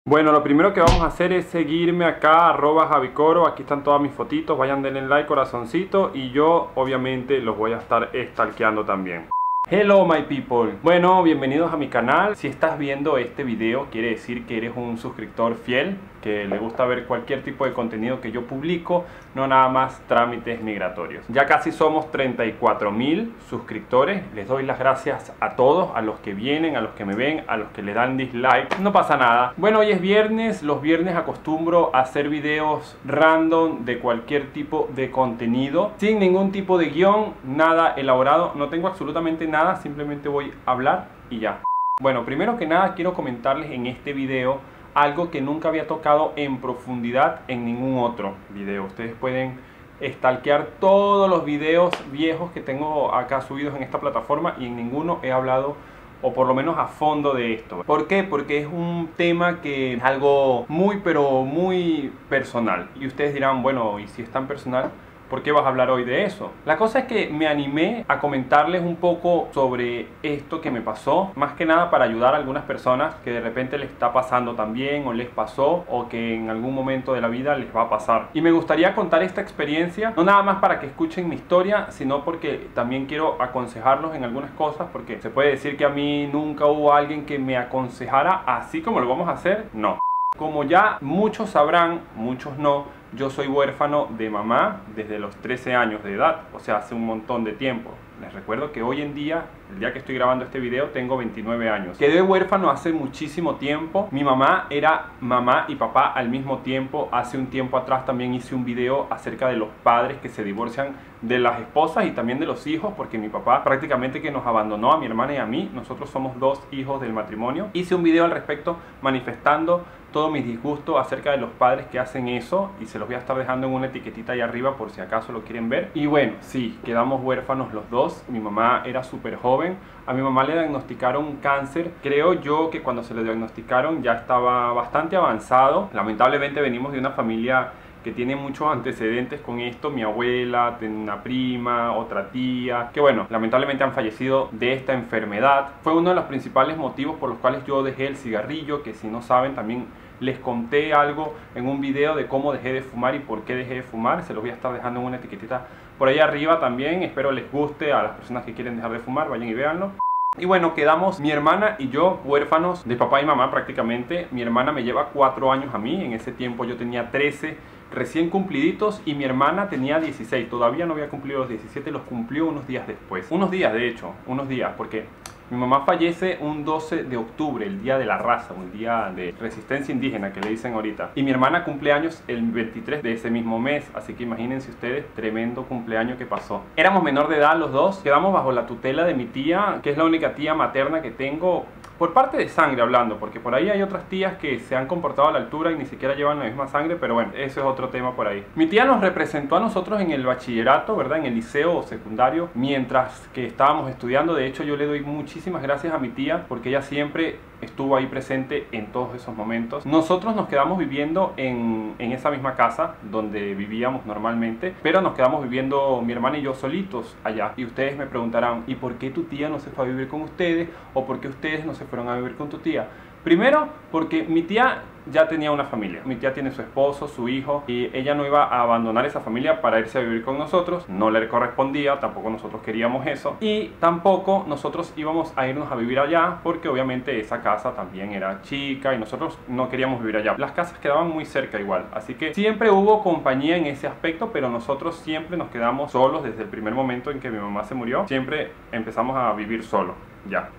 Bueno, lo primero que vamos a hacer es seguirme acá, @javicoro, aquí están todas mis fotitos, vayan denle like, corazoncito, y yo obviamente los voy a estar stalkeando también. Hello my people, bueno, bienvenidos a mi canal. Si estás viendo este video quiere decir que eres un suscriptor fiel, que le gusta ver cualquier tipo de contenido que yo publico, no nada más trámites migratorios. Ya casi somos 34.000 suscriptores, les doy las gracias a todos, a los que vienen, a los que me ven, a los que le dan dislike, no pasa nada. Bueno, hoy es viernes, los viernes acostumbro a hacer videos random de cualquier tipo de contenido, sin ningún tipo de guión, nada elaborado, no tengo absolutamente nada, simplemente voy a hablar y ya. Bueno, primero que nada quiero comentarles en este video algo que nunca había tocado en profundidad en ningún otro video. Ustedes pueden stalkear todos los videos viejos que tengo acá subidos en esta plataforma y en ninguno he hablado, o por lo menos a fondo, de esto. ¿Por qué? Porque es un tema que es algo muy pero muy personal. Y ustedes dirán, bueno, ¿y si es tan personal? ¿Por qué vas a hablar hoy de eso? La cosa es que me animé a comentarles un poco sobre esto que me pasó, más que nada para ayudar a algunas personas que de repente les está pasando también, o les pasó, o que en algún momento de la vida les va a pasar. Y me gustaría contar esta experiencia, no nada más para que escuchen mi historia, sino porque también quiero aconsejarlos en algunas cosas, porque se puede decir que a mí nunca hubo alguien que me aconsejara así como lo vamos a hacer, no. Como ya muchos sabrán, muchos no, yo soy huérfano de mamá desde los 13 años de edad, o sea, hace un montón de tiempo. Les recuerdo que hoy en día, el día que estoy grabando este video, tengo 29 años. Quedé huérfano hace muchísimo tiempo. Mi mamá era mamá y papá al mismo tiempo. Hace un tiempo atrás también hice un video acerca de los padres que se divorcian de las esposas y también de los hijos, porque mi papá prácticamente que nos abandonó a mi hermana y a mí. Nosotros somos dos hijos del matrimonio. Hice un video al respecto manifestando todo mi disgusto acerca de los padres que hacen eso, y se los voy a estar dejando en una etiquetita ahí arriba por si acaso lo quieren ver. Y bueno, sí, quedamos huérfanos los dos. Mi mamá era súper joven. A mi mamá le diagnosticaron cáncer. Creo yo que cuando se le diagnosticaron ya estaba bastante avanzado. Lamentablemente venimos de una familia que tiene muchos antecedentes con esto. Mi abuela, una prima, otra tía, que bueno, lamentablemente han fallecido de esta enfermedad. Fue uno de los principales motivos por los cuales yo dejé el cigarrillo, que si no saben también les conté algo en un video de cómo dejé de fumar y por qué dejé de fumar. Se los voy a estar dejando en una etiquetita por ahí arriba también. Espero les guste a las personas que quieren dejar de fumar, vayan y véanlo. Y bueno, quedamos mi hermana y yo huérfanos de papá y mamá prácticamente. Mi hermana me lleva 4 años a mí. En ese tiempo yo tenía 13 recién cumpliditos y mi hermana tenía 16. Todavía no había cumplido los 17, los cumplió unos días después. Unos días, de hecho, unos días, porque mi mamá fallece un 12 de octubre, el día de la raza, un día de resistencia indígena que le dicen ahorita. Y mi hermana cumple años el 23 de ese mismo mes, así que imagínense ustedes, tremendo cumpleaños que pasó. Éramos menor de edad los dos, quedamos bajo la tutela de mi tía, que es la única tía materna que tengo, por parte de sangre hablando, porque por ahí hay otras tías que se han comportado a la altura y ni siquiera llevan la misma sangre, pero bueno, eso es otro tema por ahí. Mi tía nos representó a nosotros en el bachillerato, ¿verdad? En el liceo o secundario, mientras que estábamos estudiando. De hecho, yo le doy muchísimas gracias a mi tía, porque ella siempre estuvo ahí presente en todos esos momentos. Nosotros nos quedamos viviendo en esa misma casa donde vivíamos normalmente, pero nos quedamos viviendo mi hermana y yo solitos allá. Y ustedes me preguntarán, ¿y por qué tu tía no se fue a vivir con ustedes? ¿O por qué ustedes no se fueron a vivir con tu tía? Primero, porque mi tía ya tenía una familia. Mi tía tiene su esposo, su hijo, y ella no iba a abandonar esa familia para irse a vivir con nosotros. No le correspondía, tampoco nosotros queríamos eso. Y tampoco nosotros íbamos a irnos a vivir allá, porque obviamente esa casa también era chica y nosotros no queríamos vivir allá. Las casas quedaban muy cerca igual, así que siempre hubo compañía en ese aspecto, pero nosotros siempre nos quedamos solos desde el primer momento en que mi mamá se murió. Siempre empezamos a vivir solos, ya.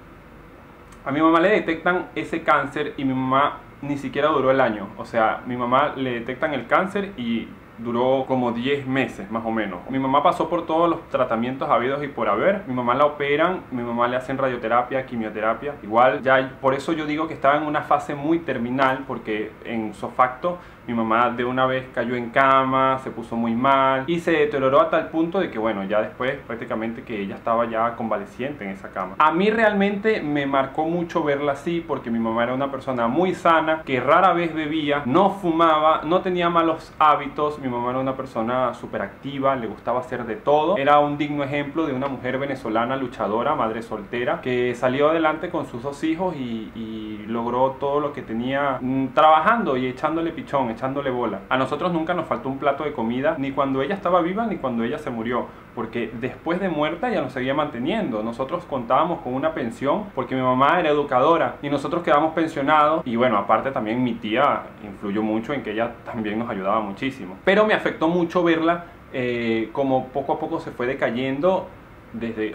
A mi mamá le detectan ese cáncer y mi mamá ni siquiera duró el año. O sea, mi mamá le detectan el cáncer y duró como 10 meses más o menos. Mi mamá pasó por todos los tratamientos habidos y por haber. Mi mamá la operan, mi mamá le hacen radioterapia, quimioterapia. Igual, ya por eso yo digo que estaba en una fase muy terminal, porque en sofacto mi mamá de una vez cayó en cama, se puso muy mal y se deterioró a tal punto de que bueno, ya después prácticamente que ella estaba ya convaleciente en esa cama. A mí realmente me marcó mucho verla así, porque mi mamá era una persona muy sana, que rara vez bebía, no fumaba, no tenía malos hábitos. Mi Mi mamá era una persona súper activa, le gustaba hacer de todo. Era un digno ejemplo de una mujer venezolana luchadora, madre soltera, que salió adelante con sus 2 hijos y logró todo lo que tenía trabajando y echándole pichón, echándole bola. A nosotros nunca nos faltó un plato de comida, ni cuando ella estaba viva ni cuando ella se murió, porque después de muerta ella nos seguía manteniendo. Nosotros contábamos con una pensión porque mi mamá era educadora y nosotros quedamos pensionados. Y bueno, aparte también mi tía influyó mucho en que ella también nos ayudaba muchísimo. Pero me afectó mucho verla como poco a poco se fue decayendo.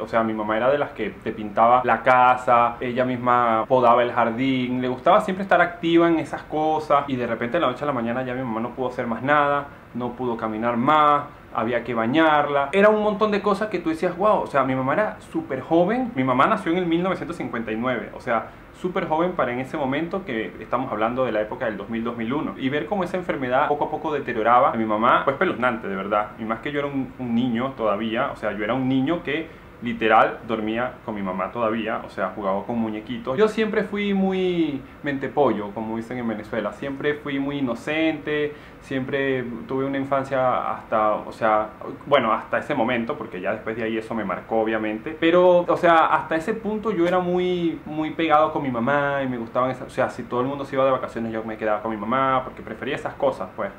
O sea, mi mamá era de las que te pintaba la casa, ella misma podaba el jardín, le gustaba siempre estar activa en esas cosas, y de repente de la noche a la mañana ya mi mamá no pudo hacer más nada, no pudo caminar más, había que bañarla. Era un montón de cosas que tú decías, wow, o sea, mi mamá era súper joven. Mi mamá nació en el 1959, o sea, súper joven para en ese momento, que estamos hablando de la época del 2000-2001. Y ver cómo esa enfermedad poco a poco deterioraba a mi mamá fue espeluznante, de verdad. Y más que yo era un niño todavía, o sea, yo era un niño que literal dormía con mi mamá todavía, o sea, jugaba con muñequitos. Yo siempre fui muy mentepollo, como dicen en Venezuela. Siempre fui muy inocente, siempre tuve una infancia hasta, o sea, bueno, hasta ese momento, porque ya después de ahí eso me marcó obviamente. Pero, o sea, hasta ese punto yo era muy pegado con mi mamá y me gustaban esas, o sea, si todo el mundo se iba de vacaciones yo me quedaba con mi mamá porque prefería esas cosas, pues.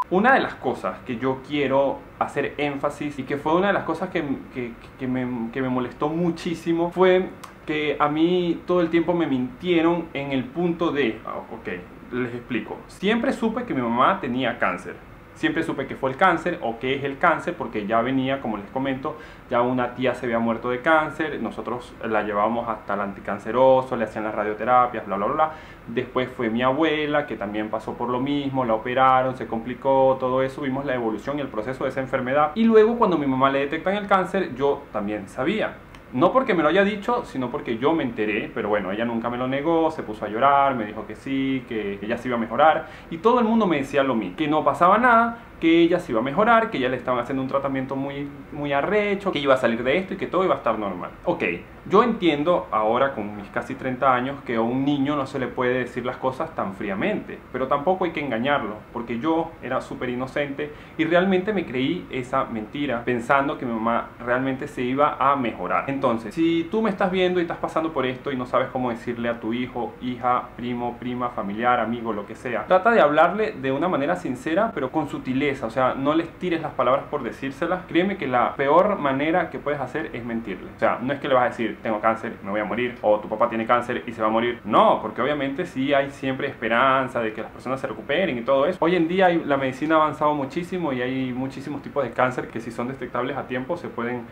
Una de las cosas que yo quiero hacer énfasis, y que fue una de las cosas que me molestó muchísimo, fue que a mí todo el tiempo me mintieron en el punto de... ok, les explico. Siempre supe que mi mamá tenía cáncer. Siempre supe que fue el cáncer o que es el cáncer, porque ya venía, como les comento, ya una tía se había muerto de cáncer, nosotros la llevábamos hasta el anticanceroso, le hacían las radioterapias, bla, bla, bla. Después fue mi abuela, que también pasó por lo mismo, la operaron, se complicó, todo eso, vimos la evolución y el proceso de esa enfermedad. Y luego cuando mi mamá le detectan el cáncer, yo también sabía. No porque me lo haya dicho, sino porque yo me enteré, pero bueno, ella nunca me lo negó, se puso a llorar, me dijo que sí, que ella se iba a mejorar, y todo el mundo me decía lo mismo, que no pasaba nada, que ella se iba a mejorar, que ella le estaban haciendo un tratamiento muy arrecho, que iba a salir de esto y que todo iba a estar normal. Ok, yo entiendo ahora con mis casi 30 años que a un niño no se le puede decir las cosas tan fríamente, pero tampoco hay que engañarlo, porque yo era súper inocente y realmente me creí esa mentira, pensando que mi mamá realmente se iba a mejorar. Entonces, si tú me estás viendo y estás pasando por esto y no sabes cómo decirle a tu hijo, hija, primo, prima, familiar, amigo, lo que sea, trata de hablarle de una manera sincera, pero con sutileza. O sea, no les tires las palabras por decírselas. Créeme que la peor manera que puedes hacer es mentirle. O sea, no es que le vas a decir, tengo cáncer, me voy a morir, o tu papá tiene cáncer y se va a morir. No, porque obviamente sí hay siempre esperanza de que las personas se recuperen y todo eso. Hoy en día la medicina ha avanzado muchísimo y hay muchísimos tipos de cáncer que, si son detectables a tiempo, se pueden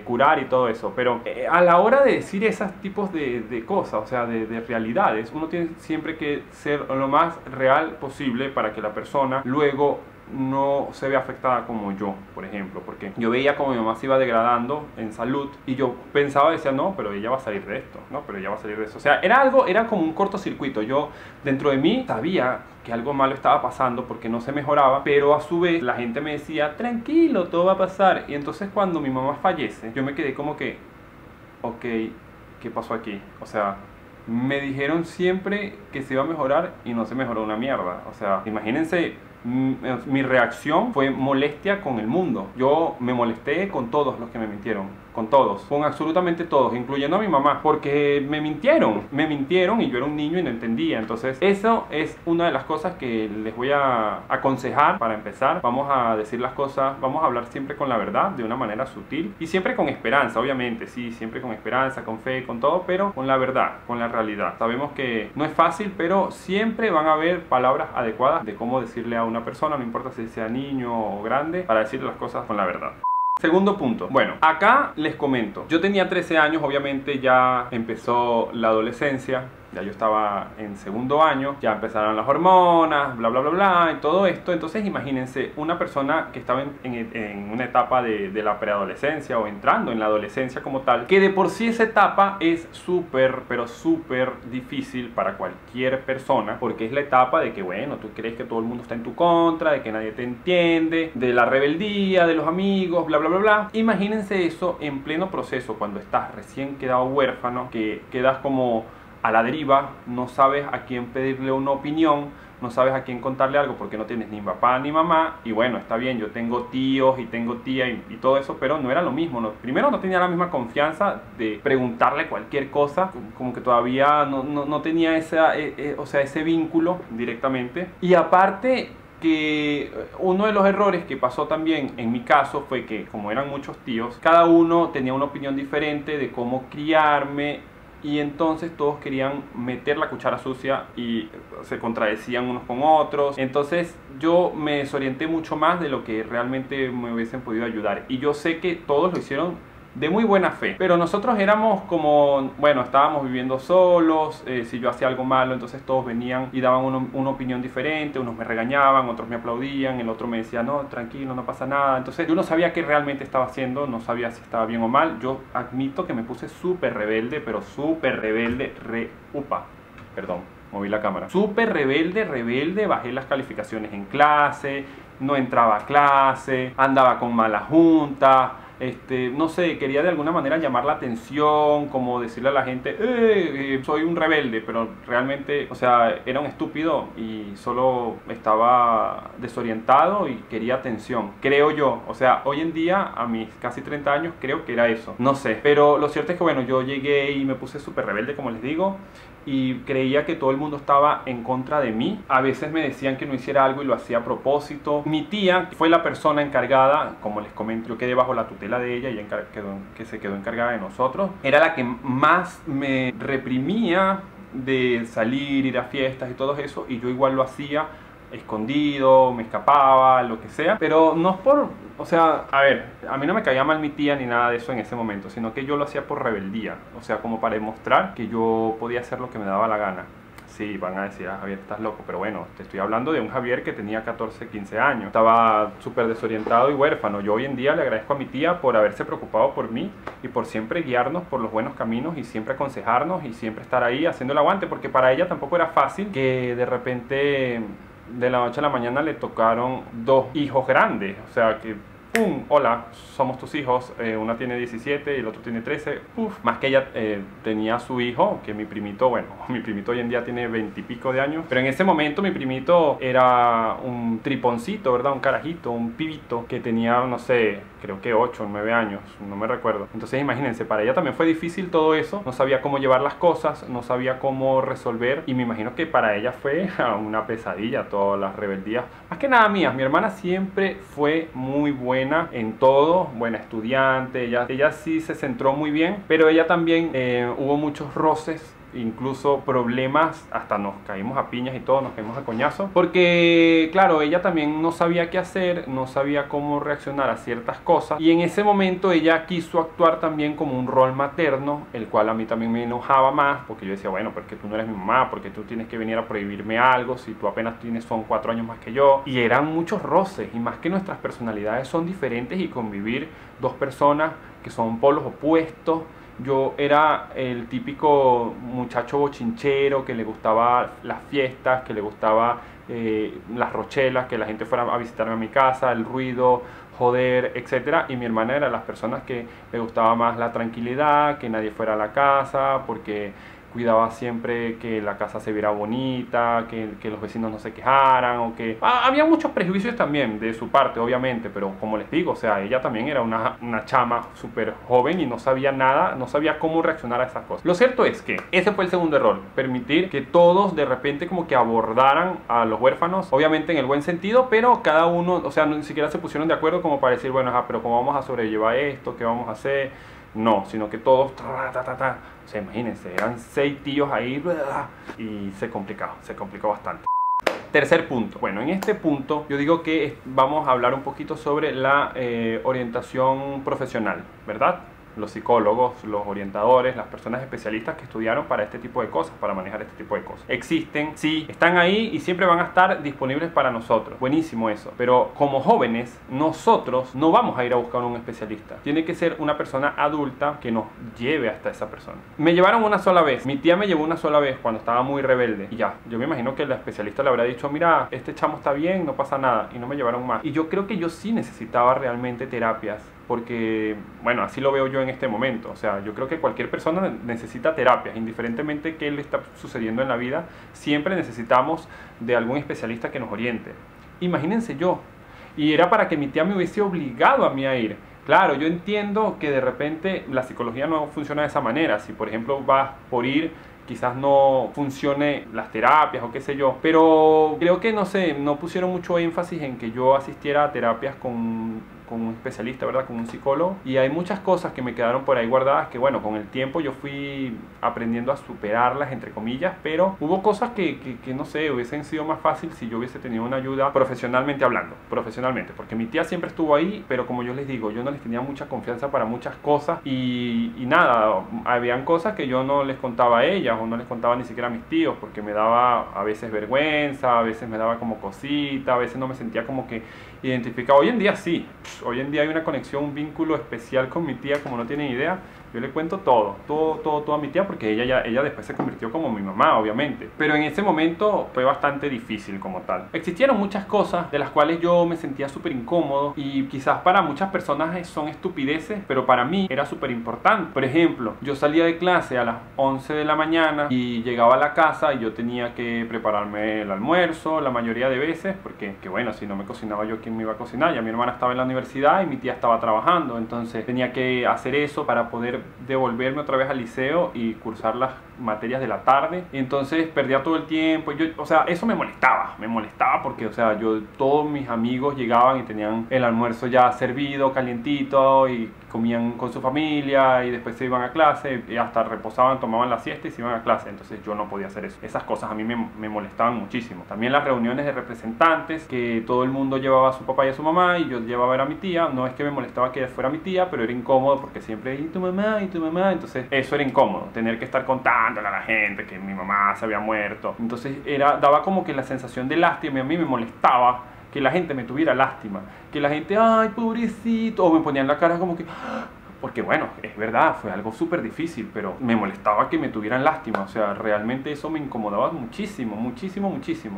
curar y todo eso. Pero a la hora de decir esos tipos de cosas, o sea, de realidades, uno tiene siempre que ser lo más real posible para que la persona luego no se ve afectada como yo, por ejemplo, porque yo veía como mi mamá se iba degradando en salud y yo pensaba, decía, no, pero ella va a salir de esto, no, pero ella va a salir de eso. O sea, era como un cortocircuito. Yo dentro de mí sabía que algo malo estaba pasando porque no se mejoraba, pero a su vez la gente me decía, tranquilo, todo va a pasar. Y entonces cuando mi mamá fallece, yo me quedé como que, ok, ¿qué pasó aquí? O sea, me dijeron siempre que se iba a mejorar y no se mejoró una mierda. O sea, imagínense, mi reacción fue molestia con el mundo. Yo me molesté con todos los que me mintieron, con todos, con absolutamente todos, incluyendo a mi mamá, porque me mintieron y yo era un niño y no entendía. Entonces eso es una de las cosas que les voy a aconsejar para empezar. Vamos a decir las cosas, vamos a hablar siempre con la verdad, de una manera sutil y siempre con esperanza, obviamente, sí, siempre con esperanza, con fe, con todo, pero con la verdad, con la realidad. Sabemos que no es fácil, pero siempre van a haber palabras adecuadas de cómo decirle a una persona, no importa si sea niño o grande, para decirle las cosas con la verdad. Segundo punto. Bueno, acá les comento. Yo tenía 13 años, obviamente ya empezó la adolescencia. Ya yo estaba en segundo año, ya empezaron las hormonas, bla, bla, bla, bla, y todo esto. Entonces imagínense una persona que estaba en una etapa de la preadolescencia o entrando en la adolescencia como tal, que de por sí esa etapa es súper, pero súper difícil para cualquier persona, porque es la etapa de que, bueno, tú crees que todo el mundo está en tu contra, de que nadie te entiende, de la rebeldía, de los amigos, bla, bla, bla, bla. Imagínense eso en pleno proceso, cuando estás recién quedado huérfano, que quedas como a la deriva, no sabes a quién pedirle una opinión, no sabes a quién contarle algo porque no tienes ni papá ni mamá. Y bueno, está bien, yo tengo tíos y tengo tía y todo eso, pero no era lo mismo, ¿no? Primero no tenía la misma confianza de preguntarle cualquier cosa, como que todavía no tenía o sea, ese vínculo directamente. Y aparte que uno de los errores que pasó también en mi caso fue que, como eran muchos tíos, cada uno tenía una opinión diferente de cómo criarme, y entonces todos querían meter la cuchara sucia y se contradecían unos con otros. Entonces yo me desorienté mucho más de lo que realmente me hubiesen podido ayudar, y yo sé que todos lo hicieron de muy buena fe, pero nosotros éramos como, bueno, estábamos viviendo solos. Si yo hacía algo malo, entonces todos venían y daban una opinión diferente. Unos me regañaban, otros me aplaudían, el otro me decía, no, tranquilo, no pasa nada. Entonces yo no sabía qué realmente estaba haciendo, no sabía si estaba bien o mal. Yo admito que me puse súper rebelde, pero súper rebelde, perdón, moví la cámara. Súper rebelde, bajé las calificaciones en clase, no entraba a clase, andaba con mala junta. No sé, quería de alguna manera llamar la atención, como decirle a la gente, soy un rebelde, pero realmente, o sea, era un estúpido y solo estaba desorientado y quería atención, creo yo. O sea, hoy en día, a mis casi 30 años, creo que era eso, no sé. Pero lo cierto es que, bueno, yo llegué y me puse súper rebelde, como les digo, y creía que todo el mundo estaba en contra de mí. A veces me decían que no hiciera algo y lo hacía a propósito. Mi tía fue la persona encargada, como les comento, yo quedé bajo la tutela de ella y que se quedó encargada de nosotros. Era la que más me reprimía de salir, ir a fiestas y todo eso, y yo igual lo hacía escondido, me escapaba, lo que sea, pero no es por, o sea, a ver, a mí no me caía mal mi tía ni nada de eso en ese momento, sino que yo lo hacía por rebeldía, o sea, como para demostrar que yo podía hacer lo que me daba la gana. Sí, van a decir, Javier, estás loco, pero bueno, te estoy hablando de un Javier que tenía 14, 15 años, estaba súper desorientado y huérfano. Yo hoy en día le agradezco a mi tía por haberse preocupado por mí y por siempre guiarnos por los buenos caminos y siempre aconsejarnos y siempre estar ahí haciendo el aguante, porque para ella tampoco era fácil que de repente de la noche a la mañana le tocaron dos hijos grandes, o sea que ¡pum! Hola, somos tus hijos. Una tiene 17 y el otro tiene 13. Más que ella tenía su hijo, que mi primito, bueno, mi primito hoy en día tiene 20 y pico de años, pero en ese momento mi primito era un triponcito, ¿verdad? Un carajito, un pibito que tenía, no sé, creo que 8 o 9 años, no me recuerdo. Entonces imagínense, para ella también fue difícil todo eso, no sabía cómo llevar las cosas, no sabía cómo resolver, y me imagino que para ella fue una pesadilla todas las rebeldías. Más que nada mías, mi hermana siempre fue muy buena en todo, buena estudiante, ella sí se centró muy bien, pero ella también hubo muchos roces, incluso problemas, hasta nos caímos a piñas y todo, nos caímos a coñazos, porque claro, ella también no sabía qué hacer, no sabía cómo reaccionar a ciertas cosas, y en ese momento ella quiso actuar también como un rol materno, el cual a mí también me enojaba más, porque yo decía, bueno, porque tú no eres mi mamá, porque tú tienes que venir a prohibirme algo, si tú apenas son 4 años más que yo, y eran muchos roces, y más que nuestras personalidades son diferentes, y convivir dos personas que son polos opuestos. Yo era el típico muchacho bochinchero que le gustaba las fiestas, que le gustaba las rochelas, que la gente fuera a visitarme a mi casa, el ruido, joder, etc. Y mi hermana era las personas que le gustaba más la tranquilidad, que nadie fuera a la casa, porque cuidaba siempre que la casa se viera bonita, que los vecinos no se quejaran, o que... había muchos prejuicios también de su parte, obviamente, pero como les digo, o sea, ella también era una chama súper joven y no sabía nada, no sabía cómo reaccionar a esas cosas. Lo cierto es que ese fue el segundo error, permitir que todos de repente como que abordaran a los huérfanos, obviamente en el buen sentido, pero cada uno, o sea, ni siquiera se pusieron de acuerdo como para decir, bueno, pero ¿cómo vamos a sobrellevar esto? ¿Qué vamos a hacer? No, sino que todos, o sea, imagínense, eran 6 tíos ahí y se complicó bastante. Tercer punto. Bueno, en este punto yo digo que vamos a hablar un poquito sobre la orientación profesional, ¿verdad? Los psicólogos, los orientadores, las personas especialistas que estudiaron para este tipo de cosas, para manejar este tipo de cosas. Existen, sí, están ahí y siempre van a estar disponibles para nosotros. Buenísimo eso. Pero como jóvenes, nosotros no vamos a ir a buscar un especialista. Tiene que ser una persona adulta que nos lleve hasta esa persona. Me llevaron una sola vez. Mi tía me llevó una sola vez cuando estaba muy rebelde. Y ya, yo me imagino que la especialista le habrá dicho, mira, este chamo está bien, no pasa nada. Y no me llevaron más. Y yo creo que yo sí necesitaba realmente terapias porque, bueno, así lo veo yo en este momento. O sea, yo creo que cualquier persona necesita terapias, indiferentemente qué le está sucediendo en la vida, siempre necesitamos de algún especialista que nos oriente. Imagínense yo, y era para que mi tía me hubiese obligado a mí a ir. Claro, yo entiendo que de repente la psicología no funciona de esa manera. Si por ejemplo vas por ir, quizás no funcione las terapias o qué sé yo, pero creo que no sé, no pusieron mucho énfasis en que yo asistiera a terapias con un especialista, ¿verdad? Con un psicólogo, y hay muchas cosas que me quedaron por ahí guardadas que, bueno, con el tiempo yo fui aprendiendo a superarlas, entre comillas, pero hubo cosas que no sé, hubiesen sido más fácil si yo hubiese tenido una ayuda profesionalmente hablando, porque mi tía siempre estuvo ahí, pero como yo les digo, yo no les tenía mucha confianza para muchas cosas y nada, habían cosas que yo no les contaba a ellas o no les contaba ni siquiera a mis tíos porque me daba a veces vergüenza, a veces me daba como cosita, a veces no me sentía como que identificado. Hoy en día sí, hoy en día hay una conexión, un vínculo especial con mi tía como no tienen idea. Yo le cuento todo a mi tía porque ella después se convirtió como mi mamá, obviamente. Pero en ese momento fue bastante difícil como tal. Existieron muchas cosas de las cuales yo me sentía súper incómodo y quizás para muchas personas son estupideces, pero para mí era súper importante. Por ejemplo, yo salía de clase a las 11 de la mañana y llegaba a la casa y yo tenía que prepararme el almuerzo la mayoría de veces porque, que bueno, si no me cocinaba yo, ¿quién me iba a cocinar? Ya mi hermana estaba en la universidad y mi tía estaba trabajando, entonces tenía que hacer eso para poder devolverme otra vez al liceo y cursar las materias de la tarde. Entonces perdía todo el tiempo. O sea, eso me molestaba porque, o sea, todos mis amigos llegaban y tenían el almuerzo ya servido, calientito, y comían con su familia y después se iban a clase y hasta reposaban, tomaban la siesta y se iban a clase. Entonces yo no podía hacer eso. Esas cosas a mí me molestaban muchísimo. También las reuniones de representantes, que todo el mundo llevaba a su papá y a su mamá y yo llevaba a ver a mi tía. No es que me molestaba que ella fuera mi tía, pero era incómodo porque siempre, ¿y tu mamá? ¿Y tu mamá? Entonces eso era incómodo, tener que estar contándole a la gente que mi mamá se había muerto. Entonces daba como que la sensación de lástima y a mí me molestaba que la gente me tuviera lástima, que la gente, ay, pobrecito, o me ponían la cara como que, porque bueno, es verdad, fue algo súper difícil, pero me molestaba que me tuvieran lástima. O sea, realmente eso me incomodaba muchísimo.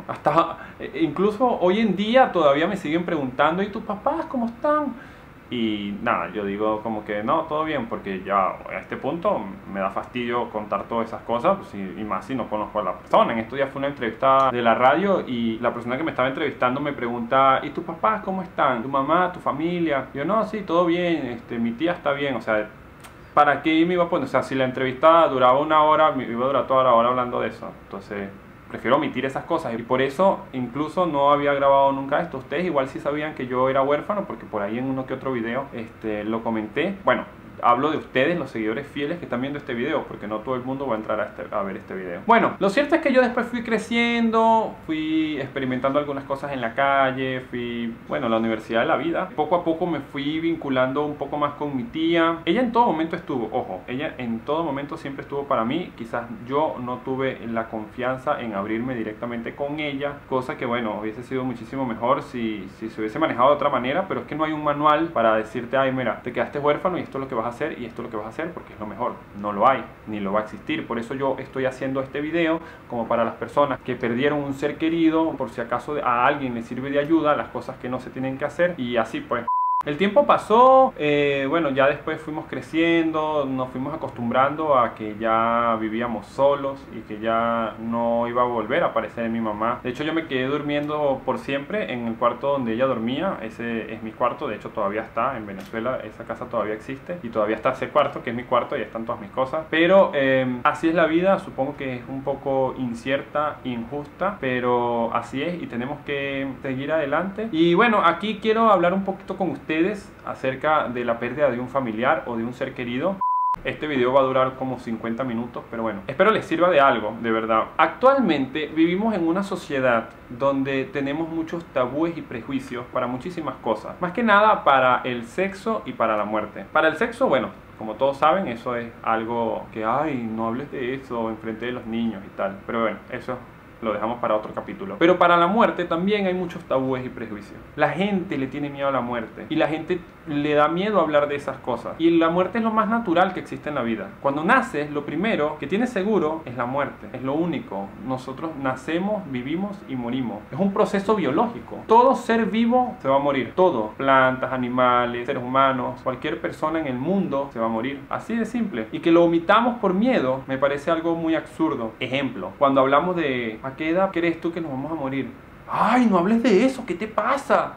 Hasta, incluso hoy en día todavía me siguen preguntando, ¿y tus papás cómo están? Y nada, yo digo como que no, todo bien, porque ya a este punto me da fastidio contar todas esas cosas, pues, y más si no conozco a la persona. En estos días fue una entrevista de la radio y la persona que me estaba entrevistando me pregunta, ¿y tus papás cómo están? ¿Tu mamá, tu familia? Y yo, no, sí, todo bien, mi tía está bien. O sea, ¿para qué me iba a poner? O sea, si la entrevista duraba una hora, me iba a durar toda la hora hablando de eso. Entonces prefiero omitir esas cosas y por eso incluso no había grabado nunca esto. Ustedes igual sí sabían que yo era huérfano porque por ahí en uno que otro video lo comenté. Bueno, hablo de ustedes, los seguidores fieles que están viendo este video, porque no todo el mundo va a entrar a ver este video. Bueno, lo cierto es que yo después fui creciendo, fui experimentando algunas cosas en la calle, bueno, la universidad de la vida. Poco a poco me fui vinculando un poco más con mi tía. Ella en todo momento estuvo, ojo, ella en todo momento siempre estuvo para mí. Quizás yo no tuve la confianza en abrirme directamente con ella, cosa que bueno, hubiese sido muchísimo mejor si se hubiese manejado de otra manera, pero es que no hay un manual para decirte, ay, mira, te quedaste huérfano y esto es lo que vas a hacer y esto es lo que vas a hacer porque es lo mejor. No lo hay, ni lo va a existir. Por eso yo estoy haciendo este video como para las personas que perdieron un ser querido, por si acaso a alguien le sirve de ayuda las cosas que no se tienen que hacer. Y así pues el tiempo pasó, bueno, ya después fuimos creciendo, nos fuimos acostumbrando a que ya vivíamos solos y que ya no iba a volver a aparecer mi mamá. De hecho, yo me quedé durmiendo por siempre en el cuarto donde ella dormía. Ese es mi cuarto, de hecho todavía está en Venezuela, esa casa todavía existe y todavía está ese cuarto que es mi cuarto y ahí están todas mis cosas. Pero así es la vida, supongo que es un poco incierta, injusta, pero así es y tenemos que seguir adelante. Y bueno, aquí quiero hablar un poquito con ustedes acerca de la pérdida de un familiar o de un ser querido. Este video va a durar como 50 minutos, pero bueno, espero les sirva de algo, de verdad. Actualmente vivimos en una sociedad donde tenemos muchos tabúes y prejuicios para muchísimas cosas. Más que nada para el sexo y para la muerte. Para el sexo, bueno, como todos saben, eso es algo que, ay, no hables de eso enfrente de los niños y tal. Pero bueno, eso lo dejamos para otro capítulo. Pero para la muerte también hay muchos tabúes y prejuicios. La gente le tiene miedo a la muerte y la gente le da miedo a hablar de esas cosas. Y la muerte es lo más natural que existe en la vida. Cuando naces, lo primero que tienes seguro es la muerte. Es lo único. Nosotros nacemos, vivimos y morimos. Es un proceso biológico. Todo ser vivo se va a morir. Todo. Plantas, animales, seres humanos, cualquier persona en el mundo se va a morir. Así de simple. Y que lo omitamos por miedo me parece algo muy absurdo. Ejemplo, cuando hablamos de ¿a qué edad crees tú que nos vamos a morir? ¡Ay, no hables de eso! ¿Qué te pasa?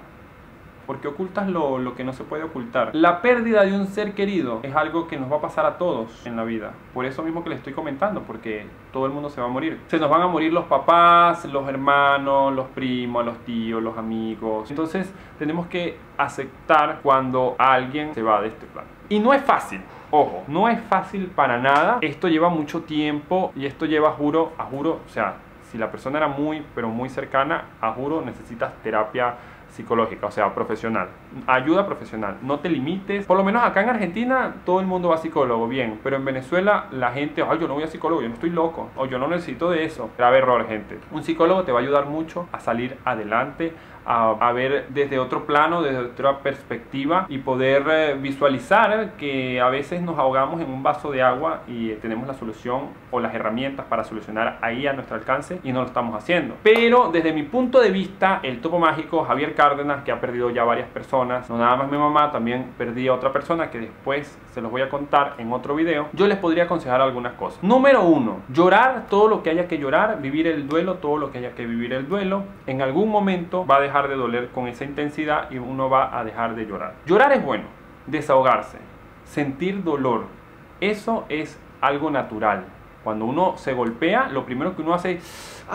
¿Por qué ocultas lo que no se puede ocultar? La pérdida de un ser querido es algo que nos va a pasar a todos en la vida. Por eso mismo que les estoy comentando, porque todo el mundo se va a morir. Se nos van a morir los papás, los hermanos, los primos, los tíos, los amigos. Entonces tenemos que aceptar cuando alguien se va de este plano. Y no es fácil. Ojo, no es fácil para nada. Esto lleva mucho tiempo y esto lleva, juro, o sea, si la persona era muy, pero muy cercana, a juro, necesitas terapia psicológica, o sea, profesional, ayuda profesional. No te limites, por lo menos acá en Argentina todo el mundo va a psicólogo, bien, pero en Venezuela la gente, ay, yo no voy a psicólogo, yo no estoy loco, o yo no necesito de eso. Grave error, gente. Un psicólogo te va a ayudar mucho a salir adelante, a ver desde otro plano, desde otra perspectiva y poder visualizar que a veces nos ahogamos en un vaso de agua y tenemos la solución o las herramientas para solucionar ahí a nuestro alcance y no lo estamos haciendo. Pero desde mi punto de vista, el topo mágico Javier Cárdenas, que ha perdido ya varias personas, no nada más mi mamá, también perdí a otra persona que después se los voy a contar en otro video, yo les podría aconsejar algunas cosas. Número 1, llorar todo lo que haya que llorar, vivir el duelo todo lo que haya que vivir el duelo. En algún momento va a dejar de doler con esa intensidad y uno va a dejar de llorar. Llorar es bueno, desahogarse, sentir dolor, eso es algo natural. Cuando uno se golpea, lo primero que uno hace es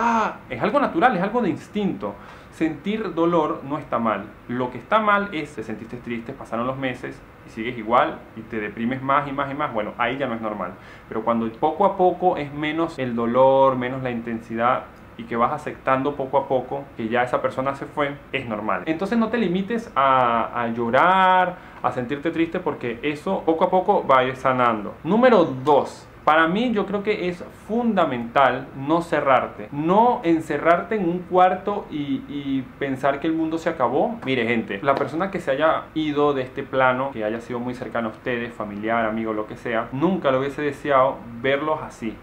algo natural, es algo de instinto. Sentir dolor no está mal. Lo que está mal es, te sentiste triste, pasaron los meses y sigues igual y te deprimes más y más y más. Bueno, ahí ya no es normal. Pero cuando poco a poco es menos el dolor, menos la intensidad y que vas aceptando poco a poco que ya esa persona se fue, es normal. Entonces no te limites a llorar, a sentirte triste, porque eso poco a poco va a ir sanando. Número 2. Para mí yo creo que es fundamental no cerrarte, no encerrarte en un cuarto y pensar que el mundo se acabó. Mire, gente, la persona que se haya ido de este plano, que haya sido muy cercano a ustedes, familiar, amigo, lo que sea, nunca lo hubiese deseado verlos así,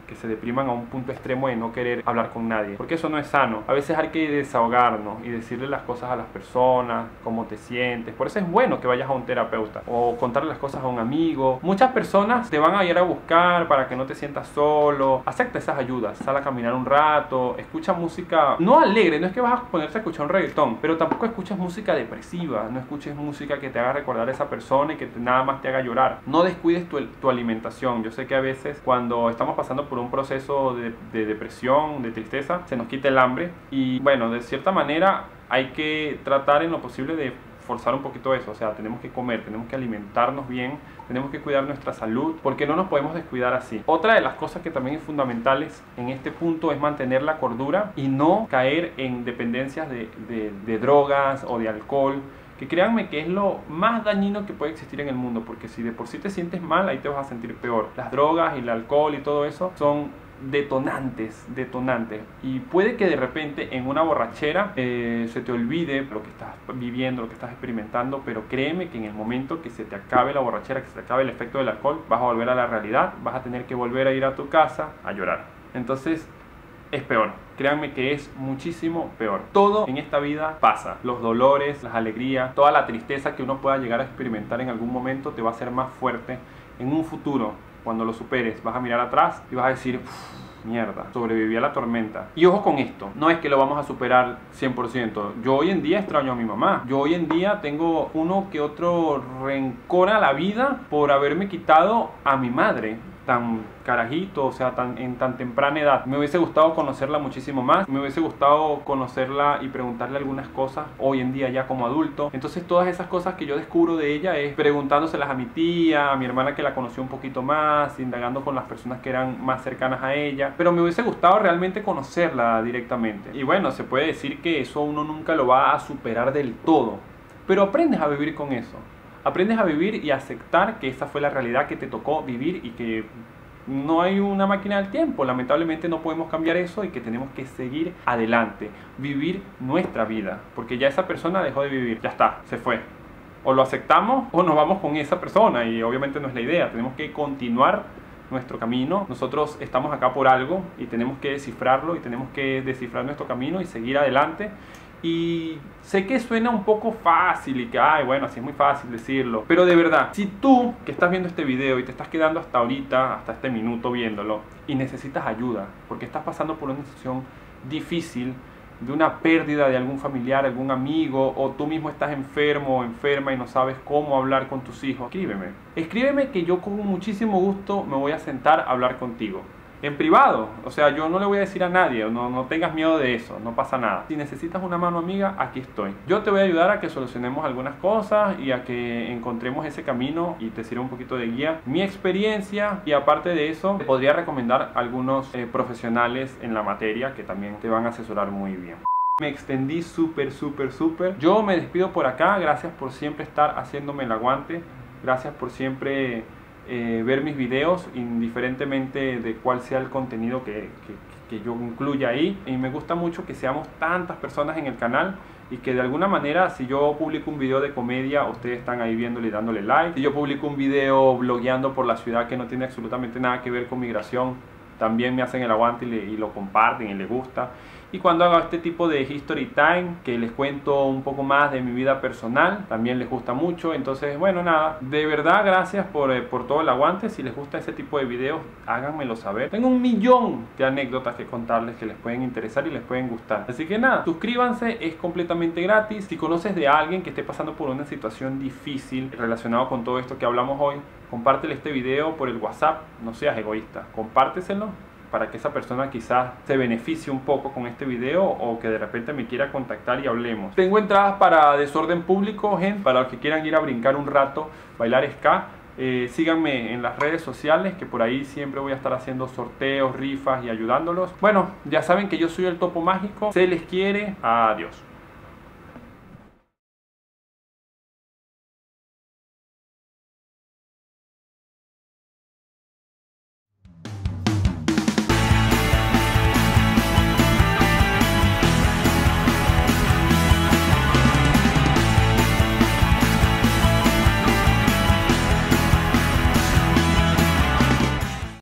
que se depriman a un punto extremo de no querer hablar con nadie, porque eso no es sano. A veces hay que desahogarnos y decirle las cosas a las personas, cómo te sientes. Por eso es bueno que vayas a un terapeuta o contarle las cosas a un amigo. Muchas personas te van a ir a buscar para que no te sientas solo. Acepta esas ayudas, sal a caminar un rato, escucha música no alegre, no es que vas a ponerte a escuchar un reggaetón, pero tampoco escuchas música depresiva, no escuches música que te haga recordar a esa persona y que nada más te haga llorar. No descuides tu alimentación. Yo sé que a veces cuando estamos pasando por un proceso de depresión, de tristeza, se nos quita el hambre y bueno, de cierta manera hay que tratar en lo posible de forzar un poquito eso. O sea, tenemos que comer, tenemos que alimentarnos bien, tenemos que cuidar nuestra salud, porque no nos podemos descuidar así. Otra de las cosas que también es fundamentales en este punto es mantener la cordura y no caer en dependencias de drogas o de alcohol, que créanme que es lo más dañino que puede existir en el mundo, porque si de por sí te sientes mal, ahí te vas a sentir peor. Las drogas y el alcohol y todo eso son detonantes, y puede que de repente en una borrachera se te olvide lo que estás viviendo, lo que estás experimentando, pero créeme que en el momento que se te acabe la borrachera, que se te acabe el efecto del alcohol, vas a volver a la realidad, vas a tener que volver a ir a tu casa a llorar. Entonces es peor, créanme que es muchísimo peor. Todo en esta vida pasa, los dolores, las alegrías, toda la tristeza que uno pueda llegar a experimentar en algún momento te va a hacer más fuerte en un futuro. Cuando lo superes, vas a mirar atrás y vas a decir, mierda, sobreviví a la tormenta. Y ojo con esto, no es que lo vamos a superar 100%. Yo hoy en día extraño a mi mamá. Yo hoy en día tengo uno que otro rencor a la vida por haberme quitado a mi madre tan carajito, o sea, en tan temprana edad. Me hubiese gustado conocerla muchísimo más, me hubiese gustado conocerla y preguntarle algunas cosas hoy en día ya como adulto. Entonces todas esas cosas que yo descubro de ella es preguntándoselas a mi tía, a mi hermana que la conoció un poquito más, indagando con las personas que eran más cercanas a ella, pero me hubiese gustado realmente conocerla directamente. Y bueno, se puede decir que eso uno nunca lo va a superar del todo, pero aprendes a vivir con eso. Aprendes a vivir y a aceptar que esa fue la realidad que te tocó vivir y que no hay una máquina del tiempo, lamentablemente no podemos cambiar eso y que tenemos que seguir adelante, vivir nuestra vida, porque ya esa persona dejó de vivir, ya está, se fue. O lo aceptamos o nos vamos con esa persona y obviamente no es la idea, tenemos que continuar nuestro camino. Nosotros estamos acá por algo y tenemos que descifrarlo y tenemos que descifrar nuestro camino y seguir adelante. Y sé que suena un poco fácil y que, ay, bueno, así es muy fácil decirlo, pero de verdad, si tú que estás viendo este video y te estás quedando hasta ahorita, hasta este minuto viéndolo y necesitas ayuda porque estás pasando por una situación difícil, de una pérdida de algún familiar, algún amigo, o tú mismo estás enfermo o enferma y no sabes cómo hablar con tus hijos, escríbeme que yo con muchísimo gusto me voy a sentar a hablar contigo en privado. O sea, yo no le voy a decir a nadie, no tengas miedo de eso, no pasa nada. Si necesitas una mano amiga, aquí estoy. Yo te voy a ayudar a que solucionemos algunas cosas y a que encontremos ese camino y te sirva un poquito de guía, mi experiencia, y aparte de eso te podría recomendar algunos profesionales en la materia que también te van a asesorar muy bien. Me extendí súper. Yo me despido por acá. Gracias por siempre estar haciéndome el aguante. Gracias por siempre ver mis videos, indiferentemente de cuál sea el contenido que yo incluya ahí. Y me gusta mucho que seamos tantas personas en el canal y que de alguna manera, si yo publico un video de comedia, ustedes están ahí viéndole y dándole like. Si yo publico un video blogueando por la ciudad que no tiene absolutamente nada que ver con migración, también me hacen el aguante y lo comparten y les gusta. Y cuando hago este tipo de History Time, que les cuento un poco más de mi vida personal, también les gusta mucho. Entonces, bueno, nada, de verdad gracias por todo el aguante. Si les gusta ese tipo de videos, háganmelo saber. Tengo 1.000.000 de anécdotas que contarles que les pueden interesar y les pueden gustar. Así que nada, suscríbanse, es completamente gratis. Si conoces de alguien que esté pasando por una situación difícil relacionado con todo esto que hablamos hoy, compártele este video por el WhatsApp. No seas egoísta, compárteselo para que esa persona quizás se beneficie un poco con este video o que de repente me quiera contactar y hablemos. Tengo entradas para Desorden Público, gente, para los que quieran ir a brincar un rato, bailar ska. Síganme en las redes sociales, que por ahí siempre voy a estar haciendo sorteos, rifas y ayudándolos. Bueno, ya saben que yo soy el Topo Mágico. Se les quiere. Adiós.